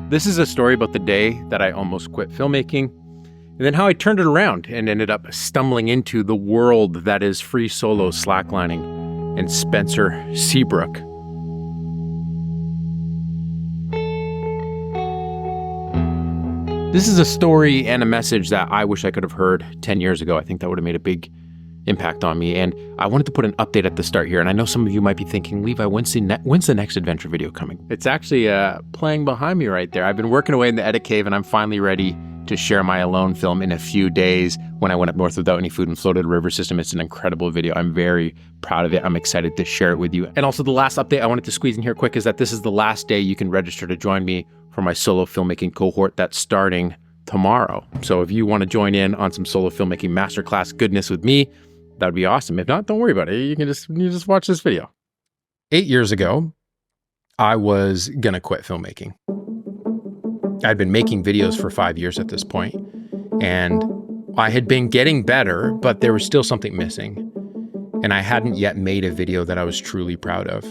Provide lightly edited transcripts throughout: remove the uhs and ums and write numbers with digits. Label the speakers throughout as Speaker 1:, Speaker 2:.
Speaker 1: This is a story about the day that I almost quit filmmaking, and then how I turned it around and ended up stumbling into the world that is free solo slacklining and Spencer Seabrook. This is a story and a message that I wish I could have heard 10 years ago. I think that would have made a big impact on me. And I wanted to put an update at the start here. And I know some of you might be thinking, Levi, when's the next adventure video coming? It's actually playing behind me right there. I've been working away in the edit cave, and I'm finally ready to share my alone film in a few days when I went up north without any food and floated a river system. It's an incredible video. I'm very proud of it. I'm excited to share it with you. And also the last update I wanted to squeeze in here quick is that this is the last day you can register to join me for my solo filmmaking cohort that's starting tomorrow. So if you want to join in on some solo filmmaking masterclass goodness with me, that would be awesome. If not, don't worry about it. You just watch this video. 8 years ago, I was gonna quit filmmaking. I'd been making videos for 5 years at this point, and I had been getting better, but there was still something missing. And I hadn't yet made a video that I was truly proud of.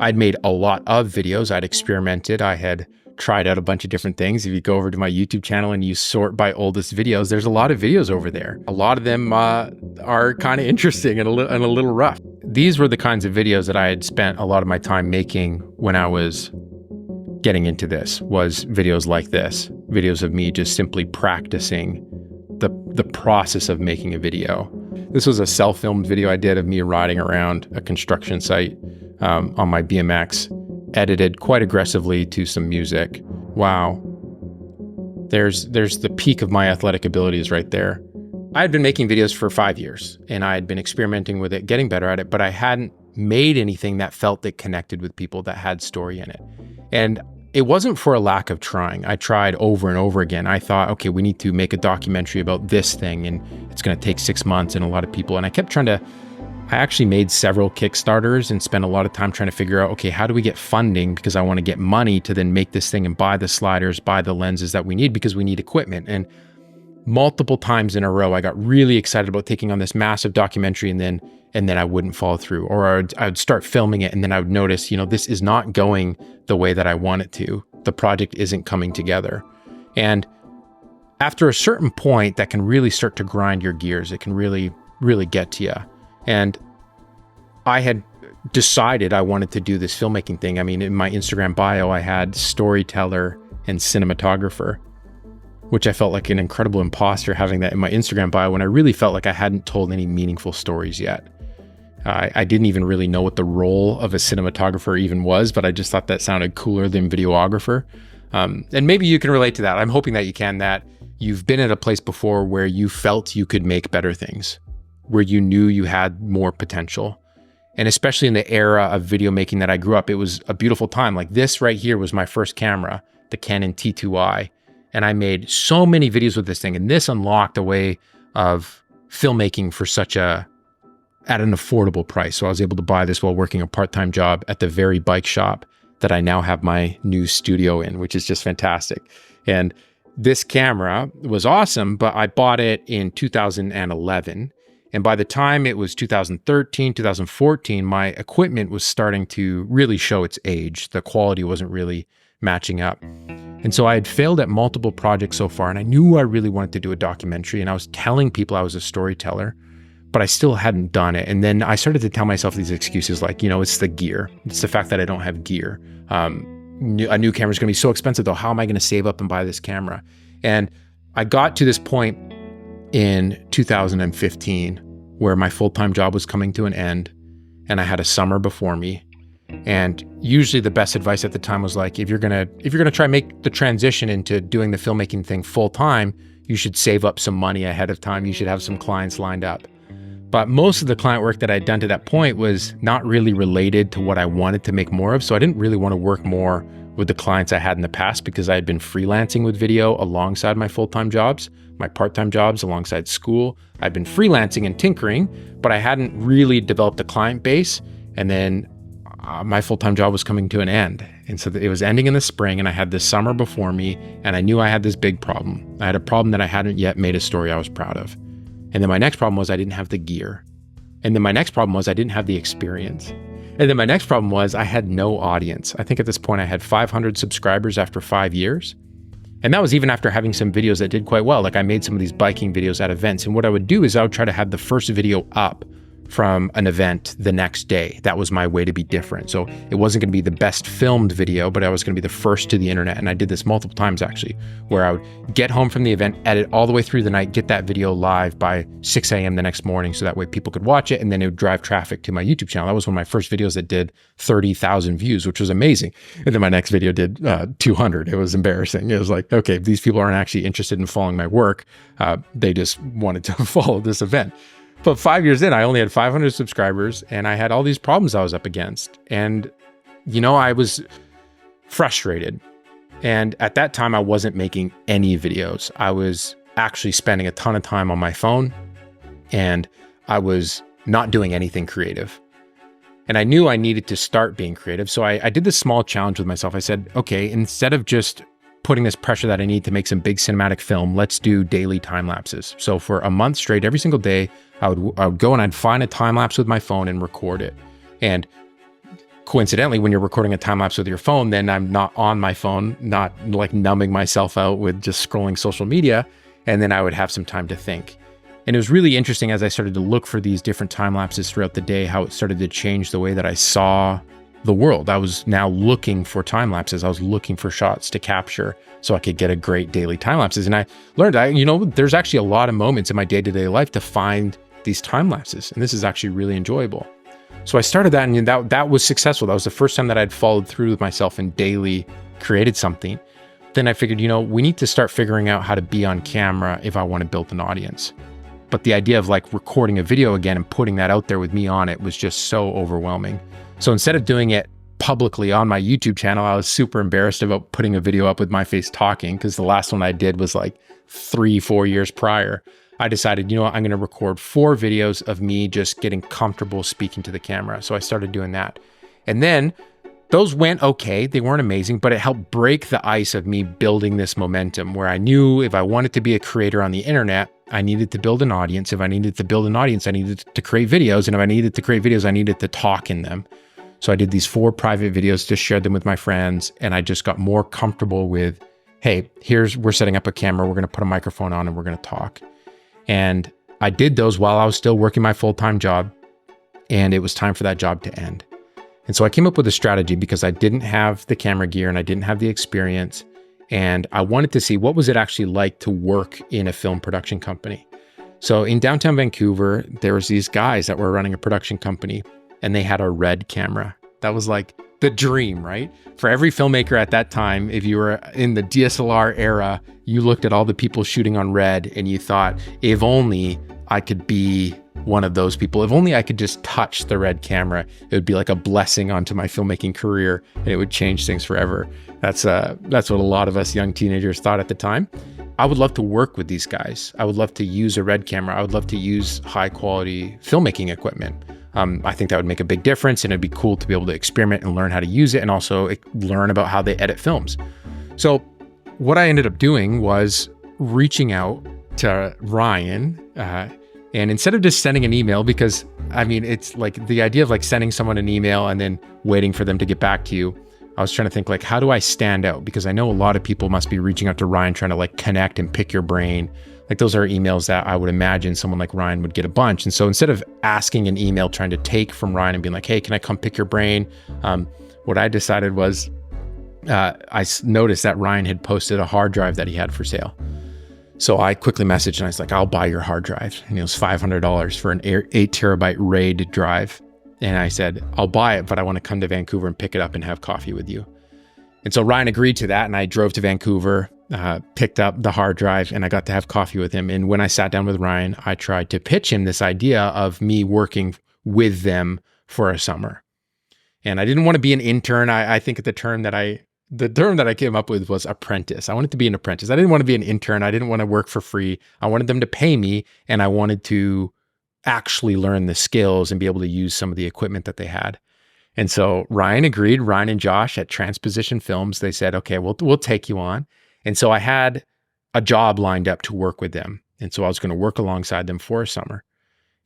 Speaker 1: I'd made a lot of videos. I'd experimented. I had tried out a bunch of different things. If you go over to my YouTube channel and you sort by oldest videos, there's a lot of videos over there. A lot of them are kind of interesting and a little rough. These were the kinds of videos that I had spent a lot of my time making when I was getting into this, was videos like this, videos of me just simply practicing the process of making a video. This was a self-filmed video I did of me riding around a construction site on my BMX, edited quite aggressively to some music. Wow. There's the peak of my athletic abilities right there. I had been making videos for 5 years, and I had been experimenting with it, getting better at it, but I hadn't made anything that felt that connected with people, that had story in it. And it wasn't for a lack of trying. I tried over and over again. I thought, okay, we need to make a documentary about this thing, and it's going to take 6 months and a lot of people. And I kept trying to, I actually made several Kickstarters and spent a lot of time trying to figure out, okay, how do we get funding? Because I want to get money to then make this thing and buy the sliders, buy the lenses that we need, because we need equipment. And multiple times in a row, I got really excited about taking on this massive documentary, and then I wouldn't follow through, or I would start filming it, and then I would notice, this is not going the way that I want it to. The project isn't coming together. And after a certain point, that can really start to grind your gears. It can really, really get to you. And I had decided I wanted to do this filmmaking thing. I mean, in my Instagram bio, I had storyteller and cinematographer, which I felt like an incredible imposter having that in my Instagram bio when I really felt like I hadn't told any meaningful stories yet. I didn't even really know what the role of a cinematographer even was, but I just thought that sounded cooler than videographer. And maybe you can relate to that. I'm hoping that you can, that you've been at a place before where you felt you could make better things, where you knew you had more potential. And especially in the era of video making that I grew up, it was a beautiful time. Like this right here was my first camera, the Canon T2i. And I made so many videos with this thing. And this unlocked a way of filmmaking for at an affordable price. So I was able to buy this while working a part-time job at the very bike shop that I now have my new studio in, which is just fantastic. And this camera was awesome, but I bought it in 2011. And by the time it was 2013, 2014, my equipment was starting to really show its age. The quality wasn't really matching up. And so I had failed at multiple projects so far, and I knew I really wanted to do a documentary, and I was telling people I was a storyteller, but I still hadn't done it. And then I started to tell myself these excuses like, it's the gear. It's the fact that I don't have gear. A new camera is going to be so expensive though. How am I going to save up and buy this camera? And I got to this point in 2015 where my full-time job was coming to an end, and I had a summer before me. And usually the best advice at the time was like, if you're gonna try and make the transition into doing the filmmaking thing full time, you should save up some money ahead of time. You should have some clients lined up. But most of the client work that I'd done to that point was not really related to what I wanted to make more of. So I didn't really want to work more with the clients I had in the past, because I had been freelancing with video alongside my full-time jobs, my part-time jobs alongside school. I'd been freelancing and tinkering, but I hadn't really developed a client base. And then my full-time job was coming to an end. And so it was ending in the spring, and I had this summer before me, and I knew I had this big problem. I had a problem that I hadn't yet made a story I was proud of. And then my next problem was I didn't have the gear. And then my next problem was I didn't have the experience. And then my next problem was I had no audience. I think at this point I had 500 subscribers after 5 years. And that was even after having some videos that did quite well. Like I made some of these biking videos at events. And what I would do is I would try to have the first video up from an event the next day. That was my way to be different. So it wasn't going to be the best filmed video, but I was going to be the first to the internet. And I did this multiple times actually, where I would get home from the event, edit all the way through the night, get that video live by 6 a.m. the next morning. So that way people could watch it and then it would drive traffic to my YouTube channel. That was one of my first videos that did 30,000 views, which was amazing. And then my next video did 200. It was embarrassing. It was like, okay, these people aren't actually interested in following my work. They just wanted to follow this event. But 5 years in, I only had 500 subscribers and I had all these problems I was up against. And, I was frustrated. And at that time, I wasn't making any videos. I was actually spending a ton of time on my phone and I was not doing anything creative. And I knew I needed to start being creative. So I did this small challenge with myself. I said, okay, instead of just putting this pressure that I need to make some big cinematic film, let's do daily time lapses. So for a month straight, every single day, I would go and I'd find a time lapse with my phone and record it. And coincidentally, when you're recording a time lapse with your phone, then I'm not on my phone, not like numbing myself out with just scrolling social media. And then I would have some time to think. And it was really interesting as I started to look for these different time lapses throughout the day, how it started to change the way that I saw the world. I was now looking for time lapses. I was looking for shots to capture so I could get a great daily time lapses. And I learned, there's actually a lot of moments in my day-to-day life to find these time lapses. And this is actually really enjoyable. So I started that and that was successful. That was the first time that I'd followed through with myself and daily created something. Then I figured, we need to start figuring out how to be on camera if I want to build an audience. But the idea of like recording a video again and putting that out there with me on it was just so overwhelming. So instead of doing it publicly on my YouTube channel, I was super embarrassed about putting a video up with my face talking because the last one I did was like 3-4 years prior. I decided, I'm going to record 4 videos of me just getting comfortable speaking to the camera. So I started doing that. And then those went okay. They weren't amazing, but it helped break the ice of me building this momentum where I knew if I wanted to be a creator on the internet, I needed to build an audience. If I needed to build an audience, I needed to create videos. And if I needed to create videos, I needed to talk in them. So I did these 4 private videos, just shared them with my friends. And I just got more comfortable with, hey, we're setting up a camera. We're going to put a microphone on and we're going to talk. And I did those while I was still working my full-time job. And it was time for that job to end. And so I came up with a strategy because I didn't have the camera gear and I didn't have the experience. And I wanted to see what was it actually like to work in a film production company. So in downtown Vancouver, there was these guys that were running a production company and they had a red camera. That was like the dream, right? For every filmmaker at that time, if you were in the DSLR era, you looked at all the people shooting on red and you thought, if only I could be one of those people. If only I could just touch the red camera, it would be like a blessing onto my filmmaking career and it would change things forever. That's what a lot of us young teenagers thought at the time. I would love to work with these guys. I would love to use a red camera. I would love to use high quality filmmaking equipment. I think that would make a big difference and it'd be cool to be able to experiment and learn how to use it and also learn about how they edit films. So what I ended up doing was reaching out to Ryan, and instead of just sending an email, because it's like the idea of like sending someone an email and then waiting for them to get back to you, I was trying to think like, how do I stand out? Because I know a lot of people must be reaching out to Ryan, trying to like connect and pick your brain. Like those are emails that I would imagine someone like Ryan would get a bunch. And so instead of asking an email, trying to take from Ryan and being like, hey, can I come pick your brain? What I decided was I noticed that Ryan had posted a hard drive that he had for sale. So I quickly messaged and I was like, I'll buy your hard drive. And it was $500 for an 8 terabyte RAID drive. And I said, I'll buy it, but I want to come to Vancouver and pick it up and have coffee with you. And so Ryan agreed to that. And I drove to Vancouver, picked up the hard drive, and I got to have coffee with him. And when I sat down with Ryan, I tried to pitch him this idea of me working with them for a summer. And I didn't want to be an intern. I think the term that I came up with was apprentice. I wanted to be an apprentice. I didn't want to be an intern. I didn't want to work for free. I wanted them to pay me, and I wanted to actually learn the skills and be able to use some of the equipment that they had. And so Ryan agreed. Ryan and Josh at Transposition Films, they said, okay, we'll take you on. And so I had a job lined up to work with them. And so I was going to work alongside them for a summer.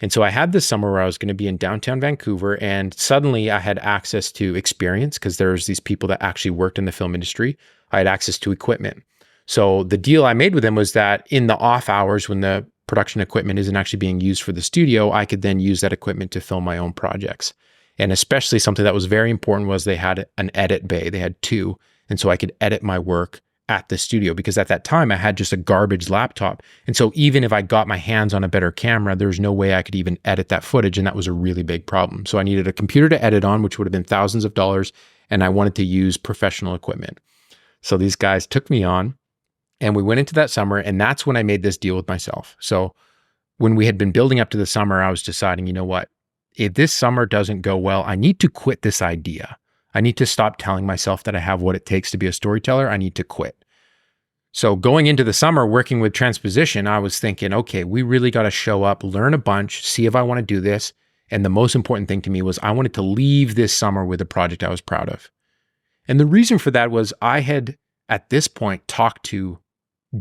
Speaker 1: And so I had this summer where I was going to be in downtown Vancouver, and suddenly I had access to experience because there's these people that actually worked in the film industry. I had access to equipment. So the deal I made with them was that in the off hours when the production equipment isn't actually being used for the studio, I could then use that equipment to film my own projects. And especially something that was very important was they had an edit bay. They had two. And so I could edit my work at the studio, because at that time I had just a garbage laptop. And so even if I got my hands on a better camera, there's no way I could even edit that footage. And that was a really big problem. So I needed a computer to edit on, which would have been thousands of dollars. And I wanted to use professional equipment. So these guys took me on, and we went into that summer, and that's when I made this deal with myself. So when we had been building up to the summer, I was deciding, you know what, if this summer doesn't go well, I need to quit this idea. I need to stop telling myself that I have what it takes to be a storyteller. I need to quit. So going into the summer, working with transposition, I was thinking, okay, we really got to show up, learn a bunch, see if I want to do this. And the most important thing to me was I wanted to leave this summer with a project I was proud of. And the reason for that was I had, at this point, talked to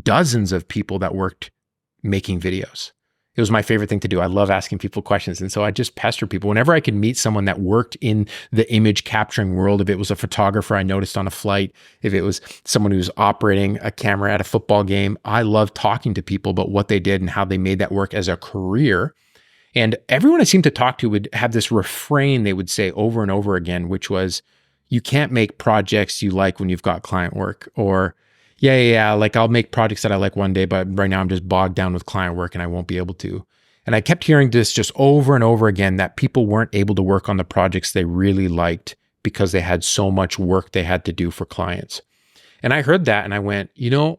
Speaker 1: dozens of people that worked making videos. It was my favorite thing to do. I love asking people questions. And so I just pester people. Whenever I could meet someone that worked in the image capturing world, if it was a photographer I noticed on a flight, if it was someone who was operating a camera at a football game, I loved talking to people about what they did and how they made that work as a career. And everyone I seemed to talk to would have this refrain they would say over and over again, which was, you can't make projects you like when you've got client work, or yeah, like I'll make projects that I like one day, but right now I'm just bogged down with client work and I won't be able to. And I kept hearing this just over and over again, that people weren't able to work on the projects they really liked because they had so much work they had to do for clients. And I heard that and I went, you know,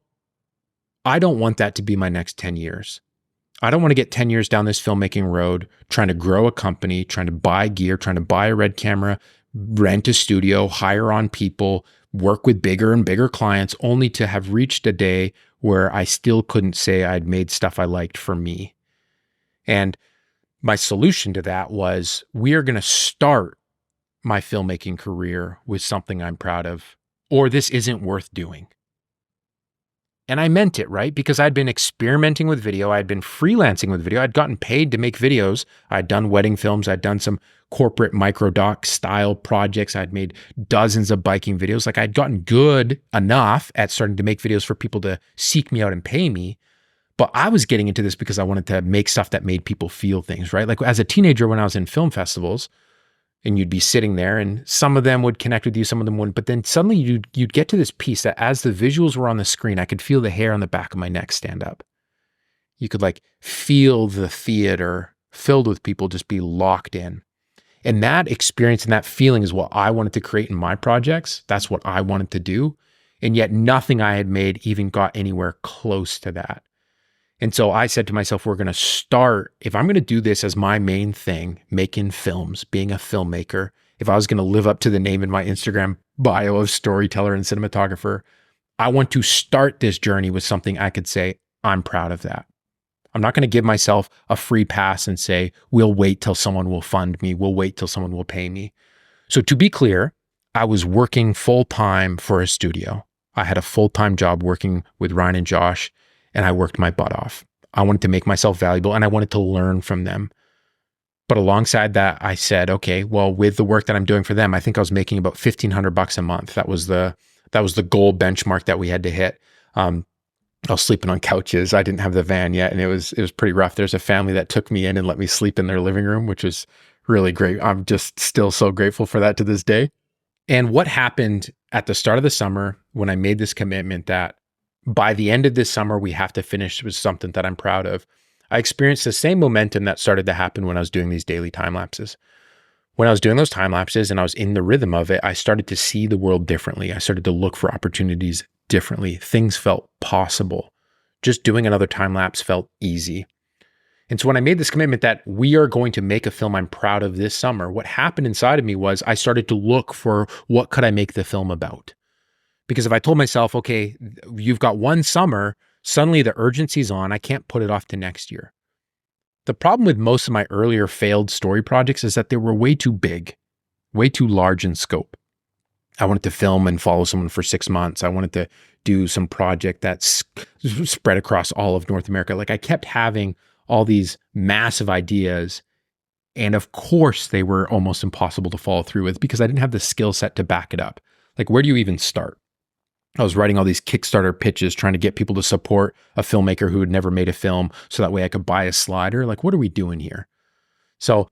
Speaker 1: I don't want that to be my next 10 years. I don't want to get 10 years down this filmmaking road, trying to grow a company, trying to buy gear, trying to buy a red camera, rent a studio, hire on people, work with bigger and bigger clients, only to have reached a day where I still couldn't say I'd made stuff I liked for me. And my solution to that was, we are going to start my filmmaking career with something I'm proud of, or this isn't worth doing. And I meant it, right? Because I'd been experimenting with video. I'd been freelancing with video. I'd gotten paid to make videos. I'd done wedding films. I'd done some corporate microdoc style projects. I'd made dozens of biking videos. Like, I'd gotten good enough at starting to make videos for people to seek me out and pay me. But I was getting into this because I wanted to make stuff that made people feel things, right? Like as a teenager, when I was in film festivals, and you'd be sitting there and some of them would connect with you, some of them wouldn't. But then suddenly you'd get to this piece that as the visuals were on the screen, I could feel the hair on the back of my neck stand up. You could like feel the theater filled with people just be locked in. And that experience and that feeling is what I wanted to create in my projects. That's what I wanted to do. And yet nothing I had made even got anywhere close to that. And so I said to myself, we're going to start, if I'm going to do this as my main thing, making films, being a filmmaker, if I was going to live up to the name in my Instagram bio of storyteller and cinematographer, I want to start this journey with something I could say, I'm proud of that. I'm not going to give myself a free pass and say, we'll wait till someone will fund me. We'll wait till someone will pay me. So to be clear, I was working full-time for a studio. I had a full-time job working with Ryan and Josh, and I worked my butt off. I wanted to make myself valuable and I wanted to learn from them. But alongside that, I said, okay, well, with the work that I'm doing for them, I think I was making about $1,500 a month. That was the goal benchmark that we had to hit. I was sleeping on couches. I didn't have the van yet, and it was pretty rough. There's a family that took me in and let me sleep in their living room, which was really great. I'm just still so grateful for that to this day. And what happened at the start of the summer when I made this commitment that by the end of this summer, we have to finish with something that I'm proud of, I experienced the same momentum that started to happen when I was doing these daily time lapses. When I was doing those time lapses and I was in the rhythm of it, I started to see the world differently. I started to look for opportunities differently. Things felt possible. Just doing another time lapse felt easy. And so when I made this commitment that we are going to make a film I'm proud of this summer, what happened inside of me was I started to look for what could I make the film about? Because if I told myself, okay, you've got one summer, suddenly the urgency's on, I can't put it off to next year. The problem with most of my earlier failed story projects is that they were way too big, way too large in scope. I wanted to film and follow someone for 6 months. I wanted to do some project that's spread across all of North America. Like I kept having all these massive ideas. And of course, they were almost impossible to follow through with because I didn't have the skill set to back it up. Like, where do you even start? I was writing all these Kickstarter pitches, trying to get people to support a filmmaker who had never made a film so that way I could buy a slider. Like, what are we doing here? So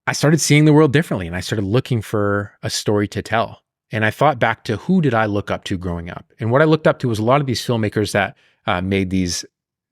Speaker 1: I started seeing the world differently and I started looking for a story to tell. And I thought back to who did I look up to growing up? And what I looked up to was a lot of these filmmakers that made these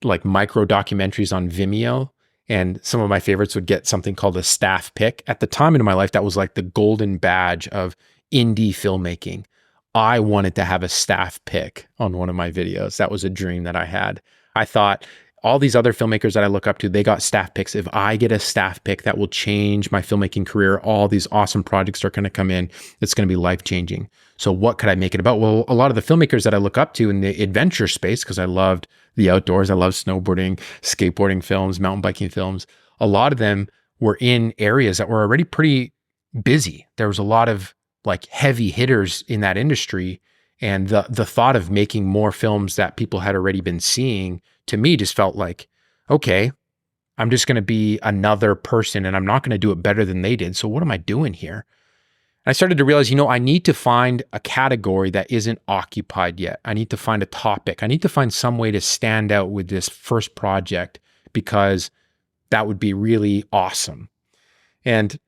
Speaker 1: like micro documentaries on Vimeo. And some of my favorites would get something called a staff pick. At the time in my life, that was like the golden badge of indie filmmaking. I wanted to have a staff pick on one of my videos. That was a dream that I had. I thought all these other filmmakers that I look up to, they got staff picks. If I get a staff pick, that will change my filmmaking career. All these awesome projects are going to come in. It's going to be life-changing. So what could I make it about? Well, a lot of the filmmakers that I look up to in the adventure space, because I loved the outdoors, I love snowboarding, skateboarding films, mountain biking films. A lot of them were in areas that were already pretty busy. There was a lot of like heavy hitters in that industry. And the thought of making more films that people had already been seeing, to me, just felt like, okay, I'm just going to be another person and I'm not going to do it better than they did. So what am I doing here? And I started to realize, I need to find a category that isn't occupied yet. I need to find a topic. I need to find some way to stand out with this first project because that would be really awesome. And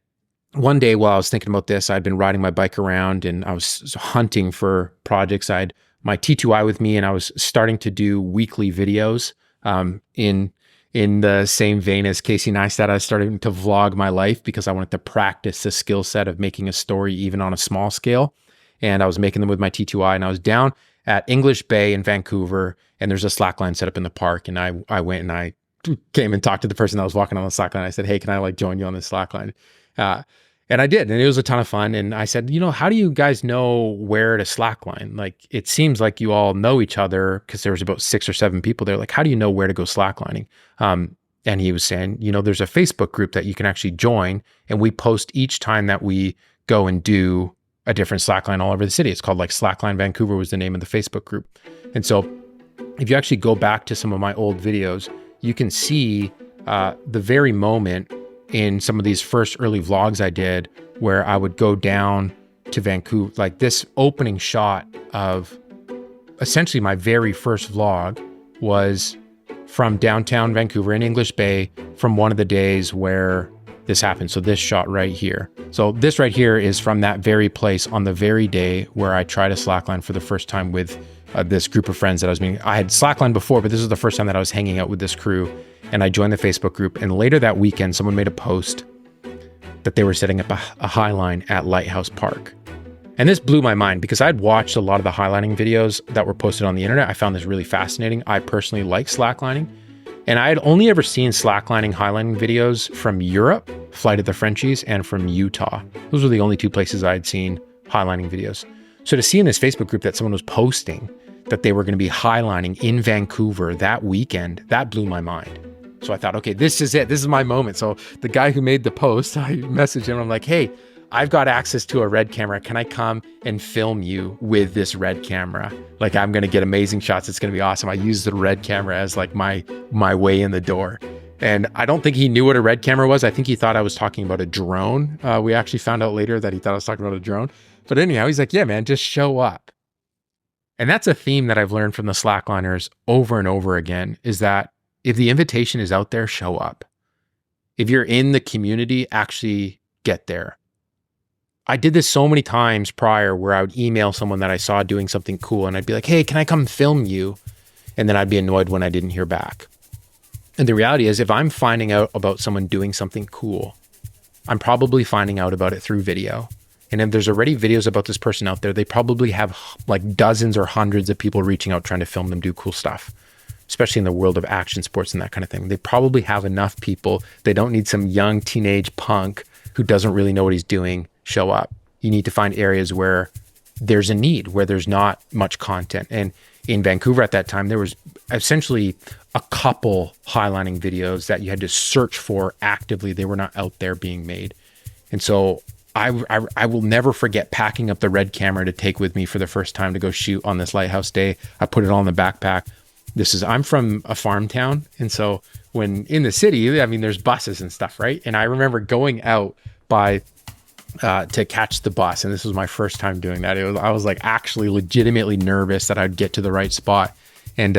Speaker 1: one day while I was thinking about this, I'd been riding my bike around and I was hunting for projects. I had my T2i with me and I was starting to do weekly videos in the same vein as Casey Neistat. I was starting to vlog my life because I wanted to practice the skill set of making a story even on a small scale. And I was making them with my T2i and I was down at English Bay in Vancouver and there's a slackline set up in the park. And I went and I came and talked to the person that was walking on the slackline. I said, hey, can I like join you on this slackline? And I did, and it was a ton of fun. And I said, how do you guys know where to slackline? Like, it seems like you all know each other because there was about 6 or 7 people there. Like, how do you know where to go slacklining? And he was saying, there's a Facebook group that you can actually join, and we post each time that we go and do a different slackline all over the city. It's called like Slackline Vancouver was the name of the Facebook group. And so if you actually go back to some of my old videos, you can see the very moment in some of these first early vlogs I did where I would go down to Vancouver, like this opening shot of essentially my very first vlog was from downtown Vancouver in English Bay from one of the days where this happened. So this shot right here. So this right here is from that very place on the very day where I tried a slackline for the first time with this group of friends that I was meeting. I had slacklined before, but this was the first time that I was hanging out with this crew. And I joined the Facebook group. And later that weekend, someone made a post that they were setting up a Highline at Lighthouse Park. And this blew my mind because I'd watched a lot of the highlining videos that were posted on the internet. I found this really fascinating. I personally like slacklining. And I had only ever seen slacklining, highlining videos from Europe, Flight of the Frenchies, and from Utah. Those were the only 2 places I had seen highlining videos. So to see in this Facebook group that someone was posting that they were going to be highlining in Vancouver that weekend, that blew my mind. So I thought, okay, this is it. This is my moment. So the guy who made the post, I messaged him. I'm like, hey, I've got access to a red camera. Can I come and film you with this red camera? Like, I'm going to get amazing shots. It's going to be awesome. I use the red camera as like my way in the door. And I don't think he knew what a red camera was. I think he thought I was talking about a drone. We actually found out later that he thought I was talking about a drone. But anyhow, he's like, yeah, man, just show up. And that's a theme that I've learned from the slackliners over and over again, is that if the invitation is out there, show up. If you're in the community, actually get there. I did this so many times prior where I would email someone that I saw doing something cool and I'd be like, hey, can I come film you? And then I'd be annoyed when I didn't hear back. And the reality is, if I'm finding out about someone doing something cool, I'm probably finding out about it through video. And if there's already videos about this person out there, they probably have like dozens or hundreds of people reaching out trying to film them do cool stuff, especially in the world of action sports and that kind of thing. They probably have enough people. They don't need some young teenage punk who doesn't really know what he's doing show up. You need to find areas where there's a need, where there's not much content. And in Vancouver at that time, there was essentially a couple highlining videos that you had to search for actively. They were not out there being made. And so I will never forget packing up the red camera to take with me for the first time to go shoot on this lighthouse day. I put it all in the backpack. I'm from a farm town. And so when in the city, I mean, there's buses and stuff, right? And I remember going out to catch the bus. And this was my first time doing that. I was like actually legitimately nervous that I'd get to the right spot. And,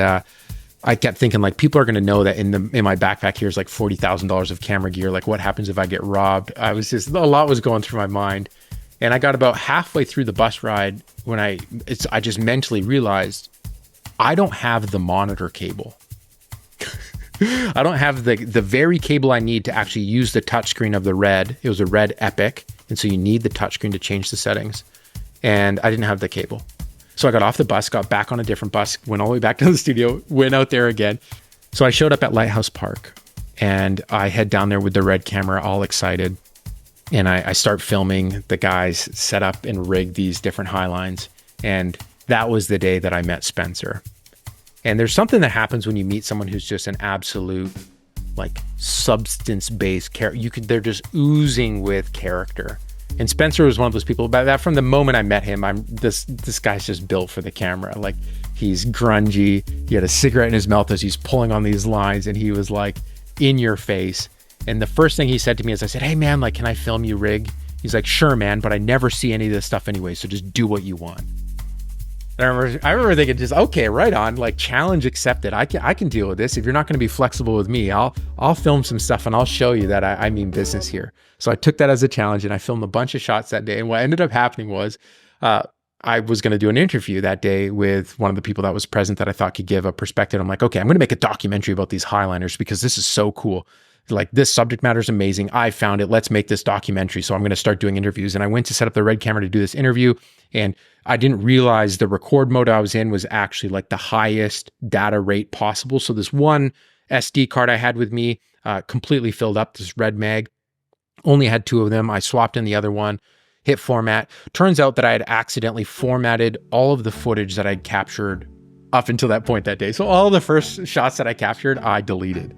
Speaker 1: I kept thinking like people are going to know that in my backpack here is like $40,000 of camera gear. Like what happens if I get robbed? A lot was going through my mind. And I got about halfway through the bus ride when I just mentally realized I don't have the monitor cable. I don't have the very cable I need to actually use the touchscreen of the Red. It was a Red Epic. And so you need the touchscreen to change the settings. And I didn't have the cable. So I got off the bus, got back on a different bus, went all the way back to the studio, went out there again. So I showed up at Lighthouse Park and I head down there with the Red camera, all excited. And I start filming. The guys set up and rig these different highlines. And that was the day that I met Spencer. And there's something that happens when you meet someone who's just an absolute like substance-based character. They're just oozing with character. And Spencer was one of those people. But that from the moment I met him, this guy's just built for the camera. Like he's grungy. He had a cigarette in his mouth as he's pulling on these lines, and he was like in your face. And the first thing he said to me is, I said, "Hey man, like, can I film you rig?" He's like, "Sure, man, but I never see any of this stuff anyway, so just do what you want." And I remember thinking, just okay, right on. Like challenge accepted. I can deal with this. If you're not going to be flexible with me, I'll film some stuff and I'll show you that I mean business here. So I took that as a challenge and I filmed a bunch of shots that day. And what ended up happening was I was going to do an interview that day with one of the people that was present that I thought could give a perspective. I'm like, okay, I'm going to make a documentary about these highliners because this is so cool. Like this subject matter is amazing. I found it. Let's make this documentary. So I'm going to start doing interviews. And I went to set up the Red camera to do this interview. And I didn't realize the record mode I was in was actually like the highest data rate possible. So this one SD card I had with me completely filled up, this Red mag. Only had 2 of them. I swapped in the other one, hit format. Turns out that I had accidentally formatted all of the footage that I'd captured up until that point that day. So all the first shots that I captured, I deleted.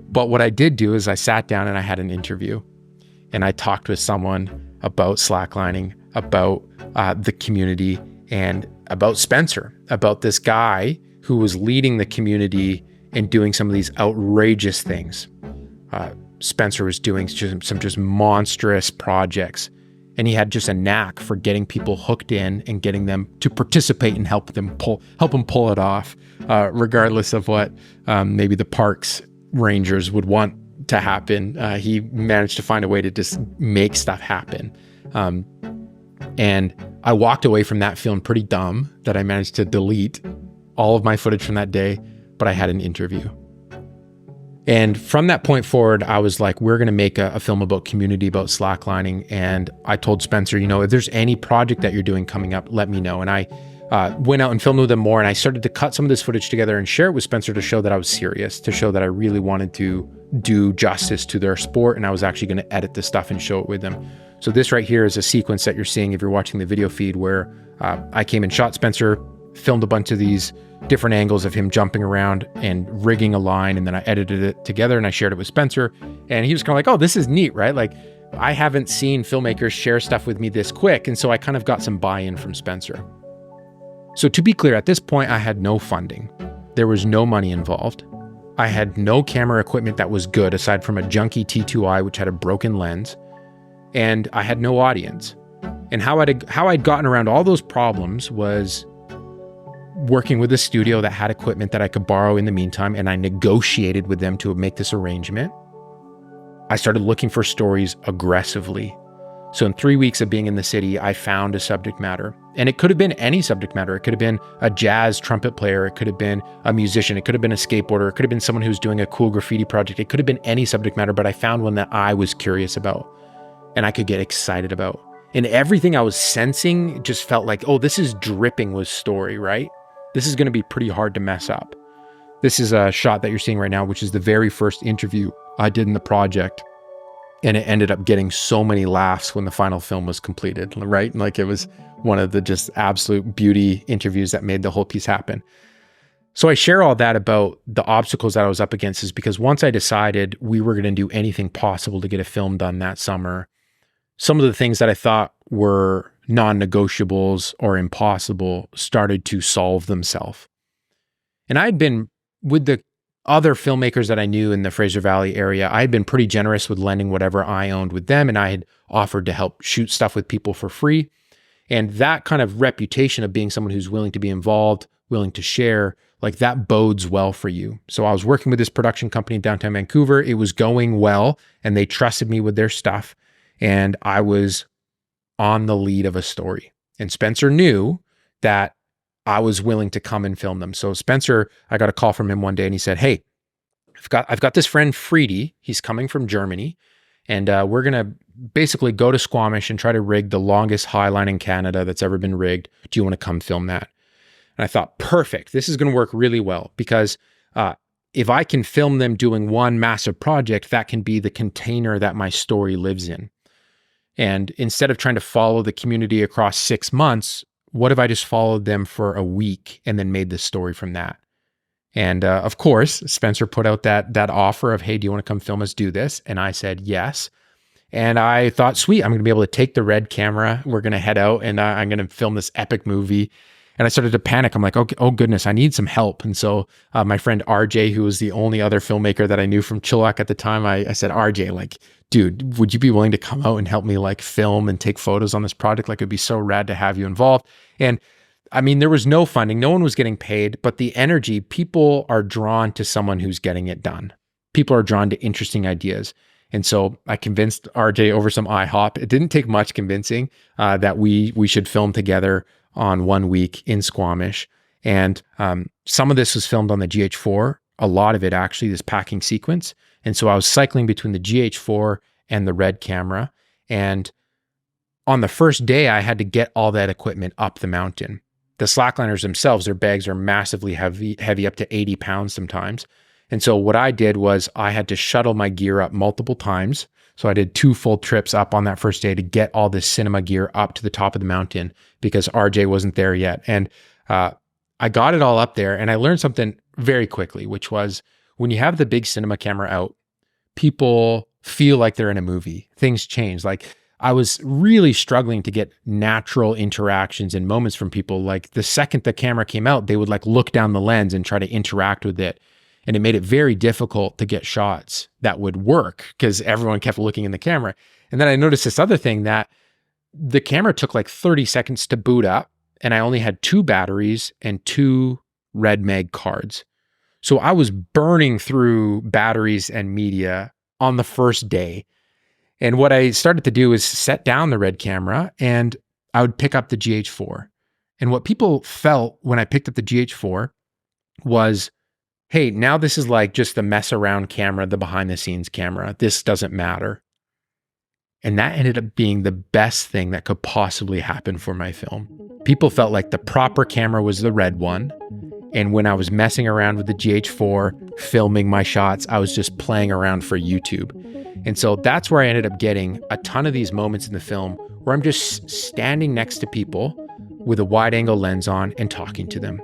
Speaker 1: But what I did do is I sat down and I had an interview and I talked with someone about slacklining, about the community, and about Spencer, about this guy who was leading the community and doing some of these outrageous things. Spencer was doing some just monstrous projects, and he had just a knack for getting people hooked in and getting them to participate and help them pull it off, regardless of what maybe the parks rangers would want to happen. He managed to find a way to just make stuff happen. And I walked away from that feeling pretty dumb that I managed to delete all of my footage from that day, but I had an interview. And from that point forward, I was like, we're going to make a film about community, about slacklining. And I told Spencer, if there's any project that you're doing coming up, let me know. And I went out and filmed with him more. And I started to cut some of this footage together and share it with Spencer to show that I was serious, to show that I really wanted to do justice to their sport. And I was actually going to edit this stuff and show it with them. So this right here is a sequence that you're seeing if you're watching the video feed where I came and shot Spencer, filmed a bunch of these different angles of him jumping around and rigging a line. And then I edited it together and I shared it with Spencer. And he was kind of like, oh, this is neat, right? Like I haven't seen filmmakers share stuff with me this quick. And so I kind of got some buy-in from Spencer. So to be clear, at this point, I had no funding. There was no money involved. I had no camera equipment that was good aside from a junky T2i, which had a broken lens. And I had no audience. And how I'd gotten around all those problems was working with a studio that had equipment that I could borrow in the meantime, and I negotiated with them to make this arrangement. I started looking for stories aggressively. So in 3 weeks of being in the city, I found a subject matter. And it could have been any subject matter. It could have been a jazz trumpet player. It could have been a musician. It could have been a skateboarder. It could have been someone who's doing a cool graffiti project. It could have been any subject matter, but I found one that I was curious about and I could get excited about. And everything I was sensing just felt like, oh, this is dripping with story, right? This is going to be pretty hard to mess up. This is a shot that you're seeing right now, which is the very first interview I did in the project. And it ended up getting so many laughs when the final film was completed, right? Like it was one of the just absolute beauty interviews that made the whole piece happen. So I share all that about the obstacles that I was up against is because once I decided we were going to do anything possible to get a film done that summer, some of the things that I thought were non-negotiables or impossible started to solve themselves. And I had been with the other filmmakers that I knew in the Fraser Valley area, I had been pretty generous with lending whatever I owned with them, and I had offered to help shoot stuff with people for free. And that kind of reputation of being someone who's willing to be involved, willing to share, like that bodes well for you. So I was working with this production company in downtown Vancouver. It was going well, and they trusted me with their stuff. And I was on the lead of a story. And Spencer knew that I was willing to come and film them. So Spencer, I got a call from him one day and he said, "Hey, I've got this friend Friedy. He's coming from Germany, and we're going to basically go to Squamish and try to rig the longest highline in Canada that's ever been rigged. Do you want to come film that?" And I thought, perfect. This is going to work really well because if I can film them doing one massive project, that can be the container that my story lives in. And instead of trying to follow the community across 6 months, what if I just followed them for a week and then made the story from that? And of course, Spencer put out that offer of, "Hey, do you want to come film us do this?" And I said yes. And I thought, sweet, I'm going to be able to take the Red camera. We're going to head out and I'm going to film this epic movie. And I started to panic. I'm like, okay, oh goodness, I need some help. And so my friend RJ, who was the only other filmmaker that I knew from Chilliwack at the time, I said, "RJ, like, dude, would you be willing to come out and help me like film and take photos on this project? Like, it'd be so rad to have you involved." And I mean, there was no funding, no one was getting paid, but the energy, people are drawn to someone who's getting it done. People are drawn to interesting ideas. And so I convinced RJ over some IHOP. It didn't take much convincing that we should film together on 1 week in Squamish. And some of this was filmed on the GH4, a lot of it actually, this packing sequence. And so I was cycling between the GH4 and the Red camera. And on the first day, I had to get all that equipment up the mountain. The slackliners themselves, their bags are massively heavy up to 80 pounds sometimes. And so what I did was I had to shuttle my gear up multiple times. So I did 2 full trips up on that first day to get all this cinema gear up to the top of the mountain because RJ wasn't there yet. And I got it all up there and I learned something very quickly, which was when you have the big cinema camera out, people feel like they're in a movie. Things change. Like I was really struggling to get natural interactions and moments from people. Like the second the camera came out, they would like look down the lens and try to interact with it. And it made it very difficult to get shots that would work because everyone kept looking in the camera. And then I noticed this other thing, that the camera took like 30 seconds to boot up and I only had 2 batteries and 2 Red Mag cards. So I was burning through batteries and media on the first day. And what I started to do is set down the Red camera and I would pick up the GH4. And what people felt when I picked up the GH4 was, hey, now this is like just the mess around camera, the behind the scenes camera. This doesn't matter. And that ended up being the best thing that could possibly happen for my film. People felt like the proper camera was the Red one. And when I was messing around with the GH4, filming my shots, I was just playing around for YouTube. And so that's where I ended up getting a ton of these moments in the film where I'm just standing next to people with a wide angle lens on and talking to them.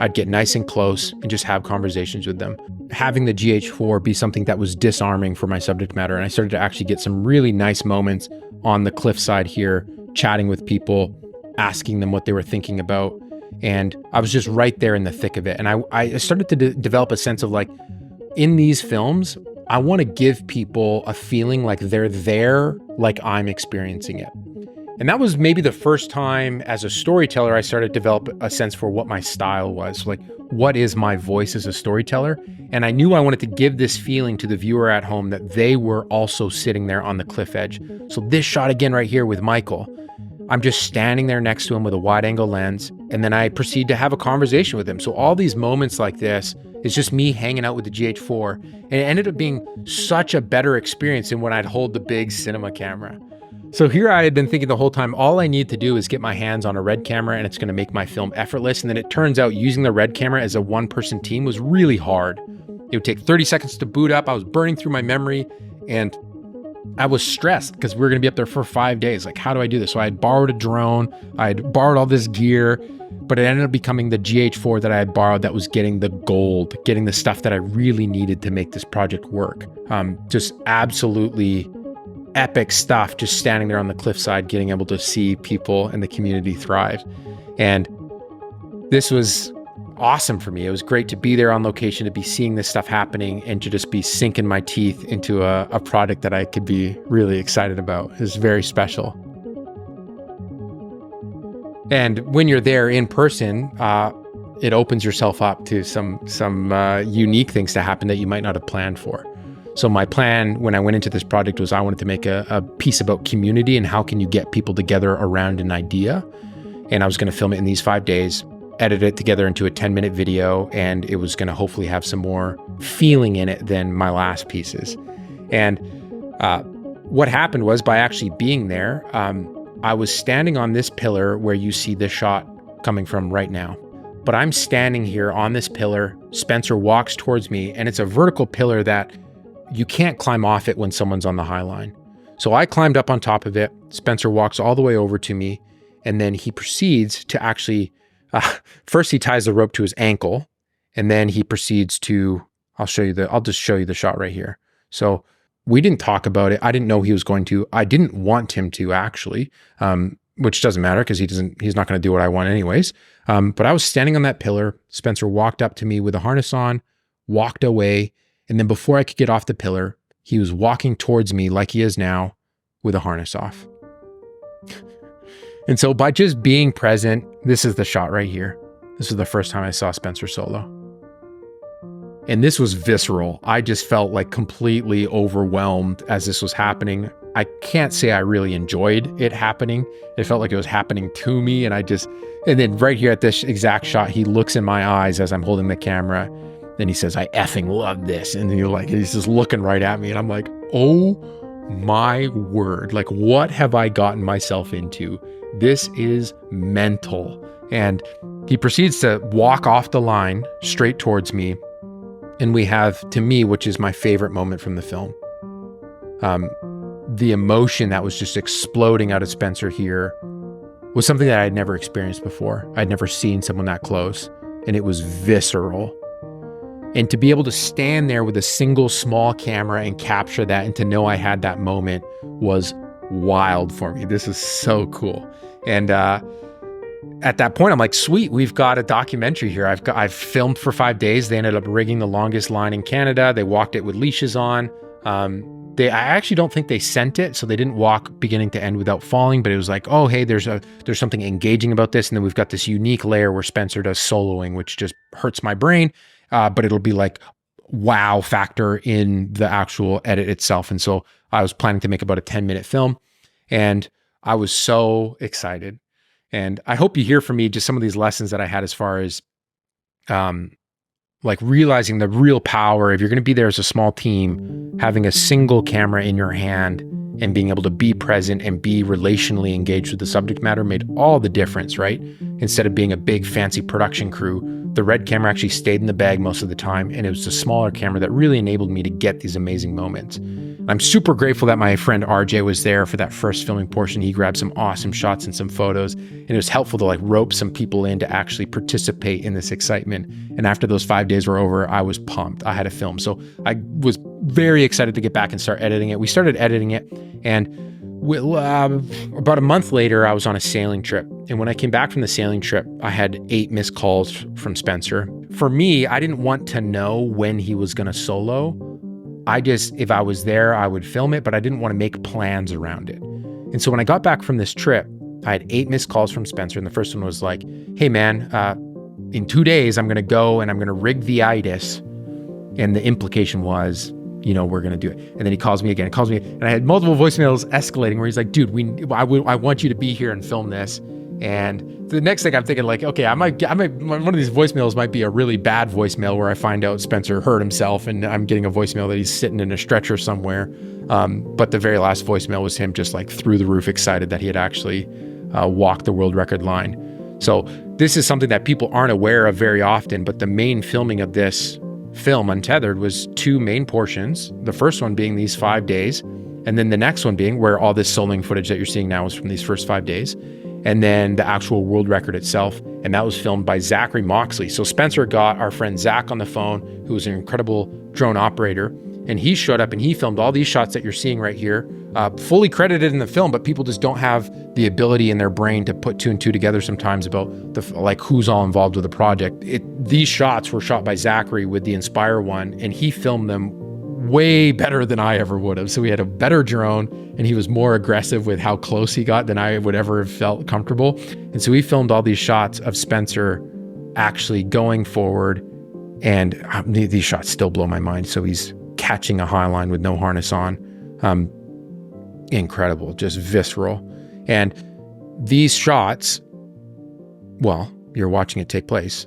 Speaker 1: I'd get nice and close and just have conversations with them. Having the GH4 be something that was disarming for my subject matter. And I started to actually get some really nice moments on the cliffside here, chatting with people, asking them what they were thinking about. And I was just right there in the thick of it. And I started to develop a sense of like, in these films, I want to give people a feeling like they're there, like I'm experiencing it. And that was maybe the first time as a storyteller, I started to develop a sense for what my style was. Like, what is my voice as a storyteller? And I knew I wanted to give this feeling to the viewer at home that they were also sitting there on the cliff edge. So this shot again right here with Michael, I'm just standing there next to him with a wide angle lens. And then I proceed to have a conversation with him. So all these moments like this is just me hanging out with the GH4. And it ended up being such a better experience than when I'd hold the big cinema camera. So here I had been thinking the whole time, all I need to do is get my hands on a Red camera and it's going to make my film effortless. And then it turns out using the Red camera as a one-person team was really hard. It would take 30 seconds to boot up. I was burning through my memory and I was stressed because we were going to be up there for 5 days. Like, how do I do this? So I had borrowed a drone. I had borrowed all this gear, but it ended up becoming the GH4 that I had borrowed that was getting the gold, getting the stuff that I really needed to make this project work. Just absolutely epic stuff, just standing there on the cliffside, getting able to see people and the community thrive. And this was awesome for me. It was great to be there on location, to be seeing this stuff happening, and to just be sinking my teeth into a product that I could be really excited about. It was very special. And when you're there in person, it opens yourself up to some unique things to happen that you might not have planned for. So my plan when I went into this project was I wanted to make a piece about community and how can you get people together around an idea. And I was going to film it in these 5 days, edit it together into a 10-minute video, and it was going to hopefully have some more feeling in it than my last pieces. And what happened was, by actually being there, I was standing on this pillar where you see this shot coming from right now. But I'm standing here on this pillar. Spencer walks towards me, and it's a vertical pillar that you can't climb off it when someone's on the High Line. So I climbed up on top of it. Spencer walks all the way over to me, and then he proceeds to actually, first he ties the rope to his ankle, and then he proceeds to, I'll just show you the shot right here. So we didn't talk about it. I didn't know he was going to. I didn't want him to, actually, which doesn't matter because he's not going to do what I want anyways. But I was standing on that pillar. Spencer walked up to me with a harness on, walked away. And then before I could get off the pillar, he was walking towards me like he is now with a harness off. And so by just being present, this is the shot right here. This was the first time I saw Spencer solo. And this was visceral. I just felt like completely overwhelmed as this was happening. I can't say I really enjoyed it happening. It felt like it was happening to me. And then right here at this exact shot, he looks in my eyes as I'm holding the camera. Then he says, "I effing love this." And he's just looking right at me. And I'm like, oh my word. Like, what have I gotten myself into? This is mental. And he proceeds to walk off the line straight towards me. And we have, to me, which is my favorite moment from the film, the emotion that was just exploding out of Spencer here was something that I had never experienced before. I'd never seen someone that close, and it was visceral. And to be able to stand there with a single small camera and capture that, and to know I had that moment, was wild for me. This is so cool. And at that point, I'm like, sweet, we've got a documentary here. I've filmed for 5 days. They ended up rigging the longest line in Canada. They walked it with leashes on. I actually don't think they sent it, so they didn't walk beginning to end without falling, but it was like, oh, hey, there's something engaging about this. And then we've got this unique layer where Spencer does soloing, which just hurts my brain. But it'll be like wow factor in the actual edit itself. And so I was planning to make about a 10-minute film, and I was so excited. And I hope you hear from me just some of these lessons that I had as far as like realizing the real power. If you're going to be there as a small team, having a single camera in your hand and being able to be present and be relationally engaged with the subject matter made all the difference, right? Instead of being a big fancy production crew, the red camera actually stayed in the bag most of the time, and it was the smaller camera that really enabled me to get these amazing moments. I'm super grateful that my friend RJ was there for that first filming portion. He grabbed some awesome shots and some photos, and it was helpful to like rope some people in to actually participate in this excitement. And after those 5 days were over, I was pumped. I had a film. So I was very excited to get back and start editing it. We started editing it, and about a month later, I was on a sailing trip. And when I came back from the sailing trip, I had 8 missed calls from Spencer. For me, I didn't want to know when he was going to solo. If I was there, I would film it, but I didn't want to make plans around it. And so when I got back from this trip, I had 8 missed calls from Spencer. And the first one was like, hey man, in 2 days, I'm going to go and I'm going to rig the itis. And the implication was, we're going to do it. And then he calls me again, and I had multiple voicemails escalating where he's like, dude, I want you to be here and film this. And the next thing I'm thinking, like, okay, I might, one of these voicemails might be a really bad voicemail where I find out Spencer hurt himself and I'm getting a voicemail that he's sitting in a stretcher somewhere. But the very last voicemail was him just like through the roof excited that he had actually walked the world record line. So this is something that people aren't aware of very often, but the main filming of this film, Untethered, was 2 main portions. The first one being these 5 days, and then the next one being where all this soloing footage that you're seeing now is from these first 5 days, and then the actual world record itself, and that was filmed by Zachary Moxley. So Spencer got our friend Zach on the phone, who was an incredible drone operator, and he showed up and he filmed all these shots that you're seeing right here fully credited in the film, but people just don't have the ability in their brain to put 2 and 2 together sometimes about who's all involved with the project. These shots were shot by Zachary with the Inspire one, and he filmed them way better than I ever would have. So we had a better drone, and he was more aggressive with how close he got than I would ever have felt comfortable. And so we filmed all these shots of Spencer actually going forward, and these shots still blow my mind. So he's catching a Highline with no harness on. Incredible, just visceral. And these shots, well, you're watching it take place.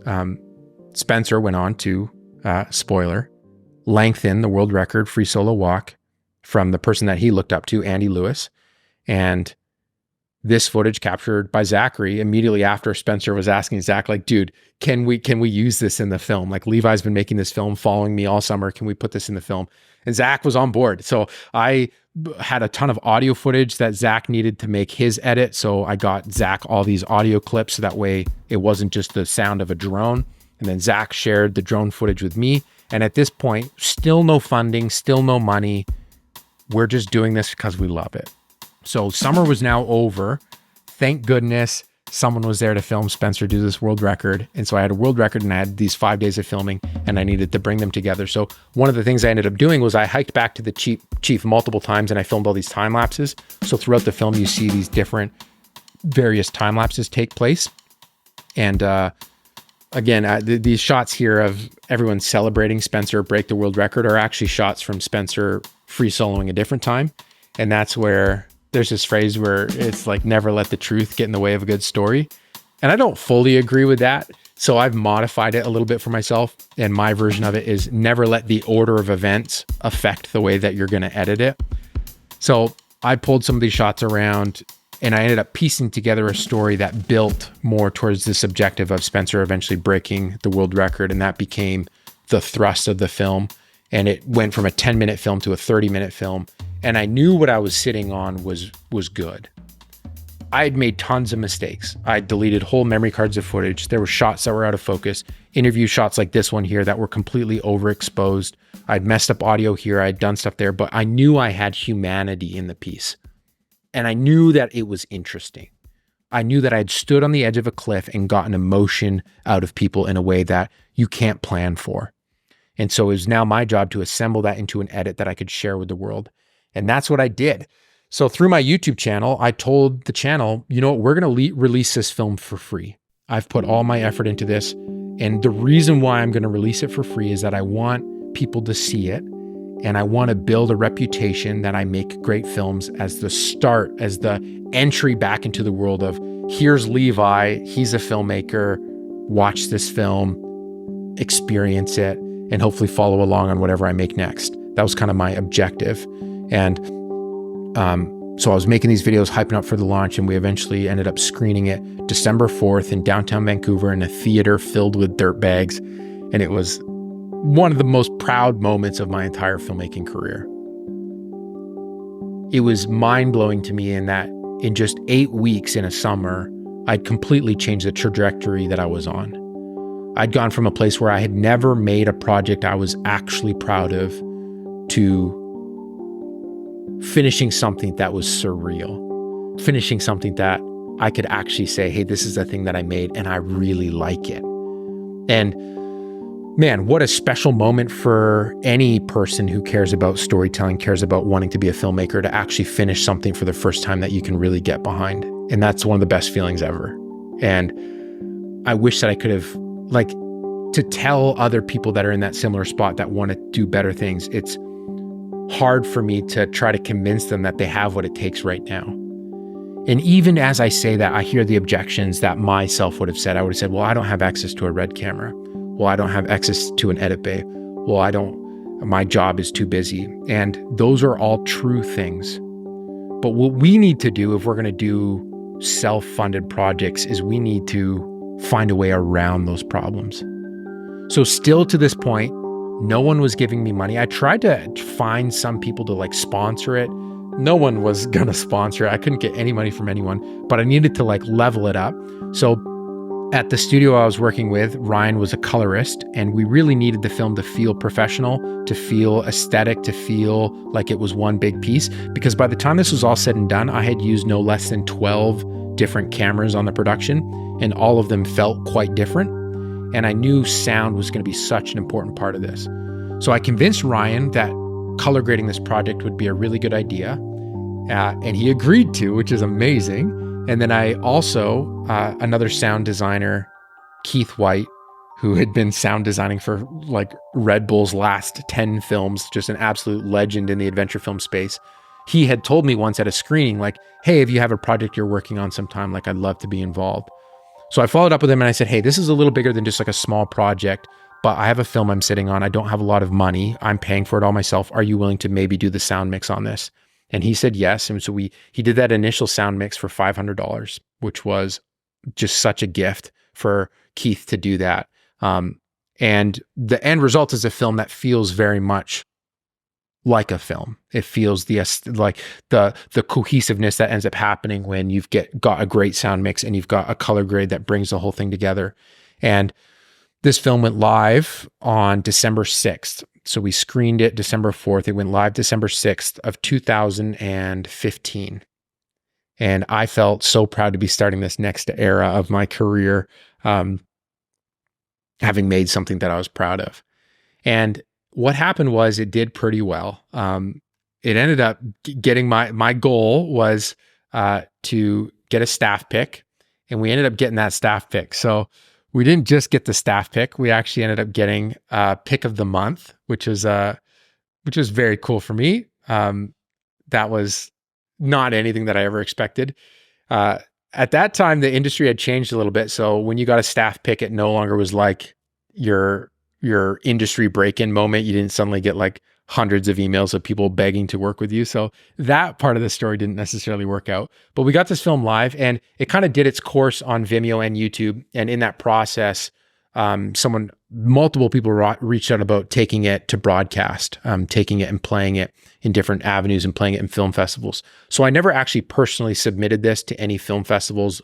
Speaker 1: Spencer went on to, spoiler, lengthen the world record free solo walk from the person that he looked up to, Andy Lewis. And this footage captured by Zachary immediately after Spencer was asking Zach, like, dude, can we use this in the film? Like, Levi's been making this film, following me all summer. Can we put this in the film? And Zach was on board. So I had a ton of audio footage that Zach needed to make his edit. So I got Zach all these audio clips, so that way it wasn't just the sound of a drone. And then Zach shared the drone footage with me. And at this point, still no funding, still no money. We're just doing this because we love it. So summer was now over. Thank goodness someone was there to film Spencer do this world record. And so I had a world record, and I had these 5 days of filming, and I needed to bring them together. So one of the things I ended up doing was I hiked back to the chief multiple times, and I filmed all these time lapses. So throughout the film, you see these different various time lapses take place. And again, these shots here of everyone celebrating Spencer break the world record are actually shots from Spencer free soloing a different time. And that's where there's this phrase where it's like, never let the truth get in the way of a good story. And I don't fully agree with that. So I've modified it a little bit for myself. And my version of it is never let the order of events affect the way that you're going to edit it. So I pulled some of these shots around, and I ended up piecing together a story that built more towards this objective of Spencer eventually breaking the world record. And that became the thrust of the film. And it went from a 10-minute film to a 30-minute film. And I knew what I was sitting on was good. I had made tons of mistakes. I deleted whole memory cards of footage. There were shots that were out of focus. Interview shots like this one here that were completely overexposed. I'd messed up audio here. I'd done stuff there, but I knew I had humanity in the piece. And I knew that it was interesting. I knew that I'd stood on the edge of a cliff and gotten emotion out of people in a way that you can't plan for. And so it was now my job to assemble that into an edit that I could share with the world. And that's what I did. So through my YouTube channel, I told the channel, you know what, we're going to release this film for free. I've put all my effort into this. And the reason why I'm going to release it for free is that I want people to see it. And I want to build a reputation that I make great films as the start, as the entry back into the world of, here's Levi, he's a filmmaker, watch this film, experience it, and hopefully follow along on whatever I make next. That was kind of my objective. And so I was making these videos, hyping up for the launch, and we eventually ended up screening it December 4th in downtown Vancouver in a theater filled with dirtbags. And it was one of the most proud moments of my entire filmmaking career. It was mind-blowing to me in that in just 8 weeks in a summer, I'd completely changed the trajectory that I was on. I'd gone from a place where I had never made a project I was actually proud of to finishing something that was surreal, finishing something that I could actually say, hey, this is a thing that I made and I really like it. And man, what a special moment for any person who cares about storytelling, cares about wanting to be a filmmaker, to actually finish something for the first time that you can really get behind. And that's one of the best feelings ever. And I wish that I could have, like, to tell other people that are in that similar spot that want to do better things, it's hard for me to try to convince them that they have what it takes right now. And even as I say that, I hear the objections that myself would have said. I would have said, well, I don't have access to a Red camera. Well, I don't have access to an edit bay. Well, my job is too busy. And those are all true things. But what we need to do if we're going to do self-funded projects is we need to find a way around those problems. So still to this point, no one was giving me money. I tried to find some people to like sponsor it. No one was going to sponsor it. I couldn't get any money from anyone, but I needed to like level it up. So At the studio I was working with, Ryan was a colorist, and we really needed the film to feel professional, to feel aesthetic, to feel like it was one big piece. Because by the time this was all said and done, I had used no less than 12 different cameras on the production, and all of them felt quite different. And I knew sound was going to be such an important part of this. So I convinced Ryan that color grading this project would be a really good idea. And he agreed to, which is amazing. And then I also, another sound designer, Keith White, who had been sound designing for like Red Bull's last 10 films, just an absolute legend in the adventure film space. He had told me once at a screening, like, hey, if you have a project you're working on sometime, like I'd love to be involved. So I followed up with him and I said, hey, this is a little bigger than just like a small project, but I have a film I'm sitting on. I don't have a lot of money. I'm paying for it all myself. Are you willing to maybe do the sound mix on this? And he said yes. And so he did that initial sound mix for $500, which was just such a gift for Keith to do that. And the end result is a film that feels very much like a film. It feels like the cohesiveness that ends up happening when you've got a great sound mix and you've got a color grade that brings the whole thing together. And this film went live on December 6th. So we screened it December 4th. It went live December 6th of 2015. And I felt so proud to be starting this next era of my career, having made something that I was proud of. And what happened was it did pretty well. It ended up getting my goal was to get a staff pick, and we ended up getting that staff pick. So we didn't just get the staff pick. We actually ended up getting pick of the month, which was very cool for me. That was not anything that I ever expected. At that time, the industry had changed a little bit. So when you got a staff pick, it no longer was like your industry break-in moment. You didn't suddenly get like hundreds of emails of people begging to work with you. So that part of the story didn't necessarily work out. But we got this film live, and it kind of did its course on Vimeo and YouTube. And in that process, multiple people reached out about taking it to broadcast, taking it and playing it in different avenues and playing it in film festivals. So I never actually personally submitted this to any film festivals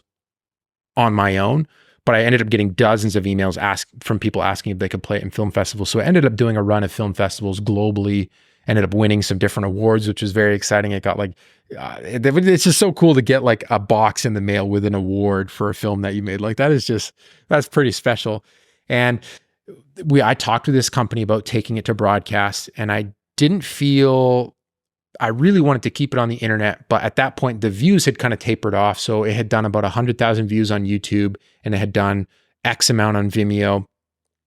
Speaker 1: on my own, but I ended up getting dozens of emails from people asking if they could play it in film festivals. So I ended up doing a run of film festivals globally, ended up winning some different awards, which was very exciting. It got like, it's just so cool to get like a box in the mail with an award for a film that you made. Like that's pretty special. And I talked to this company about taking it to broadcast, and I really wanted to keep it on the internet, but at that point the views had kind of tapered off. So it had done about 100,000 views on YouTube, and it had done X amount on Vimeo,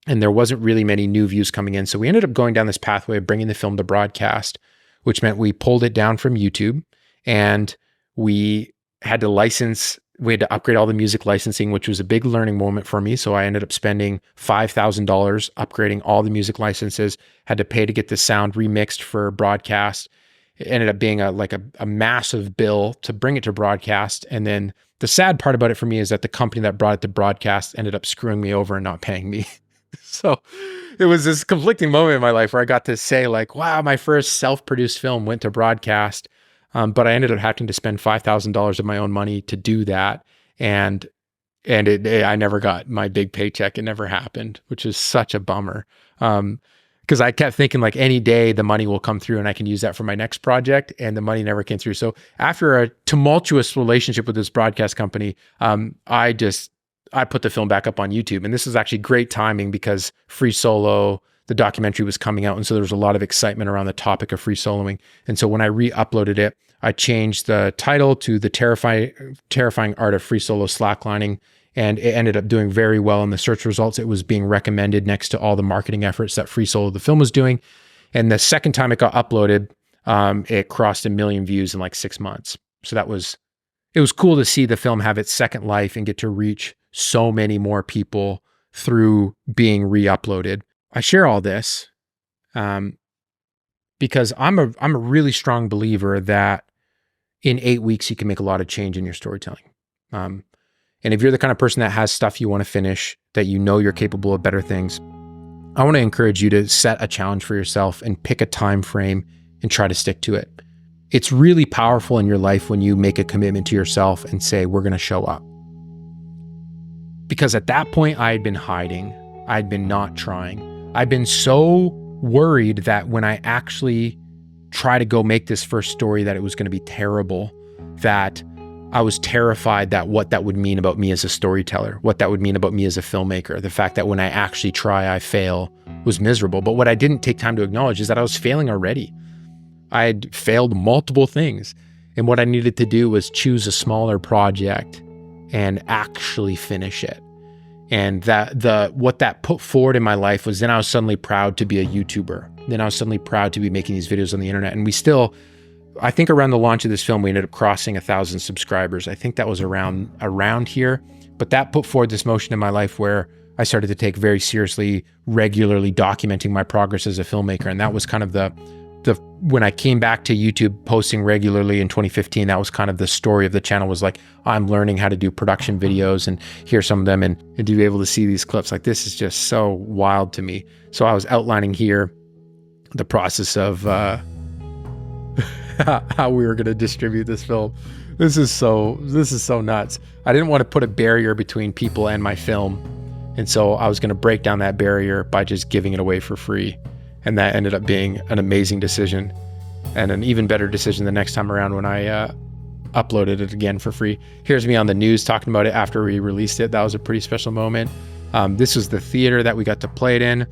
Speaker 1: and there wasn't really many new views coming in. So we ended up going down this pathway of bringing the film to broadcast, which meant we pulled it down from YouTube, and we had to upgrade all the music licensing, which was a big learning moment for me. So I ended up spending $5,000 upgrading all the music licenses, had to pay to get the sound remixed for broadcast. It ended up being a massive bill to bring it to broadcast. And then the sad part about it for me is that the company that brought it to broadcast ended up screwing me over and not paying me. So it was this conflicting moment in my life where I got to say like, wow, my first self-produced film went to broadcast. But I ended up having to spend $5,000 of my own money to do that. And I never got my big paycheck. It never happened, which is such a bummer. Because I kept thinking like any day the money will come through and I can use that for my next project, and the money never came through. So after a tumultuous relationship with this broadcast company, I put the film back up on YouTube. And this is actually great timing because Free Solo, the documentary, was coming out. And so there was a lot of excitement around the topic of free soloing. And so when I re-uploaded it, I changed the title to The Terrifying Art of Free Solo Slacklining. And it ended up doing very well in the search results. It was being recommended next to all the marketing efforts that Free Solo, the film, was doing. And the second time it got uploaded, it crossed 1 million views in like 6 months. So it was cool to see the film have its second life and get to reach so many more people through being re-uploaded. I share all this because I'm a really strong believer that in 8 weeks you can make a lot of change in your storytelling. And if you're the kind of person that has stuff you want to finish, that you know you're capable of better things, I want to encourage you to set a challenge for yourself and pick a time frame and try to stick to it. It's really powerful in your life when you make a commitment to yourself and say, we're going to show up.
Speaker 2: Because at that point, I had been hiding. I'd been not trying. I'd been so worried that when I actually try to go make this first story, that it was going to be terrible, that I was terrified that what that would mean about me as a storyteller, what that would mean about me as a filmmaker, the fact that when I actually try, I fail was miserable. But what I didn't take time to acknowledge is that I was failing already. I had failed multiple things. And what I needed to do was choose a smaller project and actually finish it. And what that put forward in my life was then I was suddenly proud to be a YouTuber. Then I was suddenly proud to be making these videos on the internet. And we still, I think around the launch of this film, we ended up crossing 1,000 subscribers. I think that was around here. But that put forward this motion in my life where I started to take very seriously, regularly documenting my progress as a filmmaker. And that was kind of when I came back to YouTube posting regularly in 2015, that was kind of the story of the channel, was like, I'm learning how to do production videos, and here's some of them, and to be able to see these clips, like, this is just so wild to me. So I was outlining here the process of how we were going to distribute this film. This is so nuts. I didn't want to put a barrier between people and my film. And so I was going to break down that barrier by just giving it away for free. And that ended up being an amazing decision, and an even better decision the next time around when I uploaded it again for free. Here's me on the news talking about it after we released it. That was a pretty special moment. This was the theater that we got to play it in.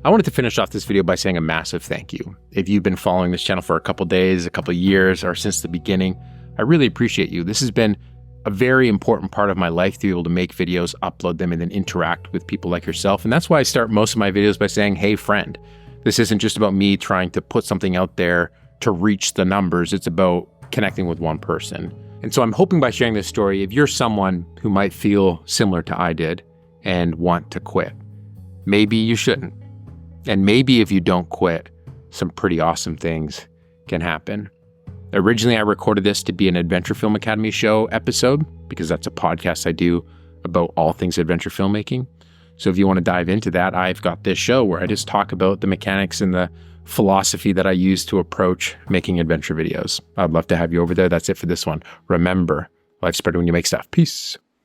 Speaker 1: I wanted to finish off this video by saying a massive thank you. If you've been following this channel for a couple days, a couple years, or since the beginning, I really appreciate you. This has been a very important part of my life, to be able to make videos, upload them, and then interact with people like yourself. And that's why I start most of my videos by saying, hey, friend. This isn't just about me trying to put something out there to reach the numbers. It's about connecting with one person. And so I'm hoping by sharing this story, if you're someone who might feel similar to I did and want to quit, maybe you shouldn't. And maybe if you don't quit, some pretty awesome things can happen. Originally, I recorded this to be an Adventure Film Academy show episode, because that's a podcast I do about all things adventure filmmaking. So if you want to dive into that, I've got this show where I just talk about the mechanics and the philosophy that I use to approach making adventure videos. I'd love to have you over there. That's it for this one. Remember, life's better when you make stuff. Peace.